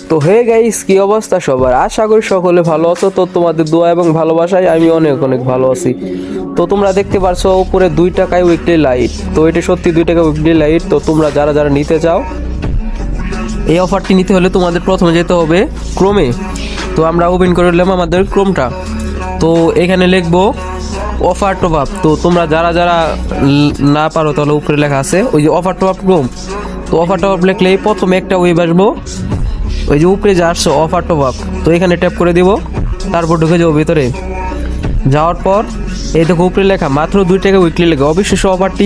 তো hey guys, কি অবস্থা সবার? আশা করি সকলে ভালো আছো। তো তোমাদের দোয়া এবং ভালোবাসায় আমি অনেক অনেক ভালো আছি। তো তোমরা দেখতে পারছো উপরে 2 টাকায় উইকলি লাইট। তো এটা সত্যি 2 টাকা উইকলি লাইট। তো তোমরা যারা যারা নিতে চাও, এই অফারটি নিতে হলে তোমাদের প্রথমে যেতে হবে ক্রোমে। তো আমরা ওপেন করে নিলাম আমাদের ক্রোমটা। তো এখানে লিখবো অফার টপ আপ। তো তোমরা যারা যারা না পারো তাহলে উপরে লেখা আছে ওই যে অফার টপ আপ ক্রোম। তো অফার টপ আপ লিখলেই প্রথমে একটা ওয়েব আসবো, ওই যে উপরে যে আসছে অফার টপ আপ। তো এখানে ট্যাপ করে দিব, তারপর ঢুকে যাবো ভিতরে। যাওয়ার পর এই দেখো উপরে লেখা মাত্র 2 টাকা উইকলি লেখা। অবশ্যই অফারটি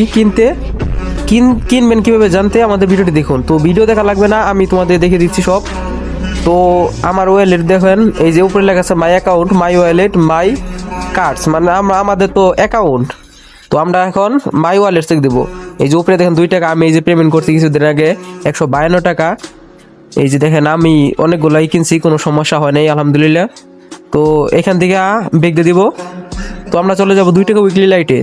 কিনবেন কীভাবে জানতে আমাদের ভিডিওটি দেখুন। তো ভিডিও দেখা লাগবে না, আমি তোমাদের দেখে দিচ্ছি সব। তো আমার ওয়ালেট দেখেন, এই যে উপরে লেখা আছে my account, my wallet, my cards, মানে আমাদের তো অ্যাকাউন্ট। তো আমরা এখন মাই ওয়ালেট চেক দেবো। এই যে উপরে দেখেন 2 টাকা আমি এই যে পেমেন্ট করছি কিছুদিন আগে 152 টাকা। এই যে দেখেন আমি অনেকগুলাই কিনছি, কোনো সমস্যা হয় নাই আলহামদুলিল্লাহ। তো এখান থেকে বেগ দিয়ে দিব। তো আমরা চলে যাব 2 টাকা উইকলি লাইটে।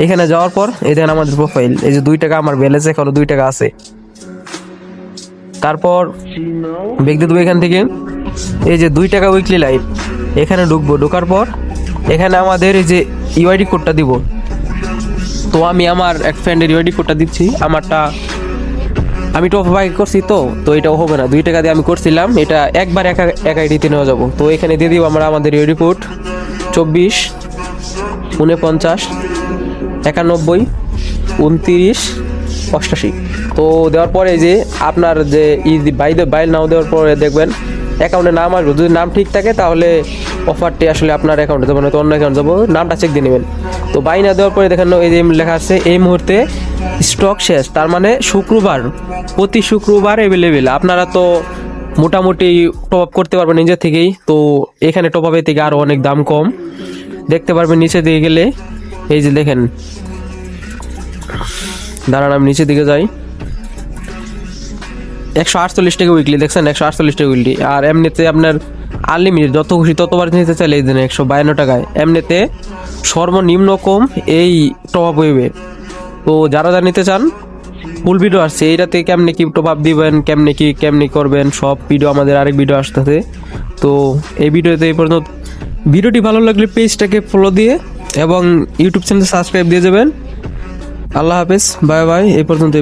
এখানে যাওয়ার পর এই দেখেন আমাদের প্রোফাইল, এই যে 2 টাকা আমার ব্যালেন্স এখনো 2 টাকা আছে। তারপর বেগ দিয়ে দেবো এখান থেকে, এই যে 2 টাকা উইকলি লাইট এখানে ঢুকবো। ঢোকার পর এখানে আমাদের এই যে ইউআইডি কোডটা দিব। তো আমি আমার এক ফ্রেন্ডের ইউআইডি কোডটা দিচ্ছি। আমারটা আমি টপ বাই করছি, তো এটাও হবে না। 2 টাকা দিয়ে আমি করছিলাম, এটা একবার এক আইডিতে নেওয়া যাবো। তো এখানে দিয়ে দিব আমরা আমাদের ইউআইডি কোড 24 49 91 29 88। তো দেওয়ার পরে যে আপনার যে বাইল নাও দেওয়ার পরে দেখবেন অ্যাকাউন্টে নাম আসবে। যদি নাম ঠিক থাকে তাহলে অফারটি আসলে আপনার অ্যাকাউন্টে যাবো, না তো অন্য অ্যাকাউন্ট যাবো। নামটা চেক দিয়ে নেবেন। তো বাই না দেওয়ার পরে দেখেন এই যে লেখা আছে এই মুহূর্তে স্টক শেষ। তার মানে প্রতি শুক্রবার অ্যাভেলেবেল। আপনারা তো মোটামুটি টপ আপ করতে পারবেন নিজে থেকেই। তো এখানে টপ আপের থেকে আরও অনেক দাম কম দেখতে পারবেন নিচে দিকে গেলে। এই যে দেখেন, দাঁড়ান আমি নিচের দিকে যাই। 148 টাকা উইকলি দেখছেন, 148 টাকা উইকলি। আর এমনিতে আপনার আনলিমিটেড যত খুশি ততবার নিতে চাইলে এই দিন 152 টাকায়। এমনিতে সর্বনিম্ন কম এই টপ আপ হইবে। তো যারা যারা নিতে চান ফুল ভিডিও আসছে এইটাতে, কেমনে কি টপ আপ দিবেন, কেমনে করবেন সব ভিডিও আমাদের আরেক ভিডিও আসতেছে। তো এই ভিডিওতে এই পর্যন্ত। ভিডিওটি ভালো লাগলে পেজটাকে ফলো দিয়ে এবং ইউটিউব চ্যানেল সাবস্ক্রাইব দিয়ে যাবেন। আল্লাহ হাফেজ, বাই বাই। এই পর্যন্ত।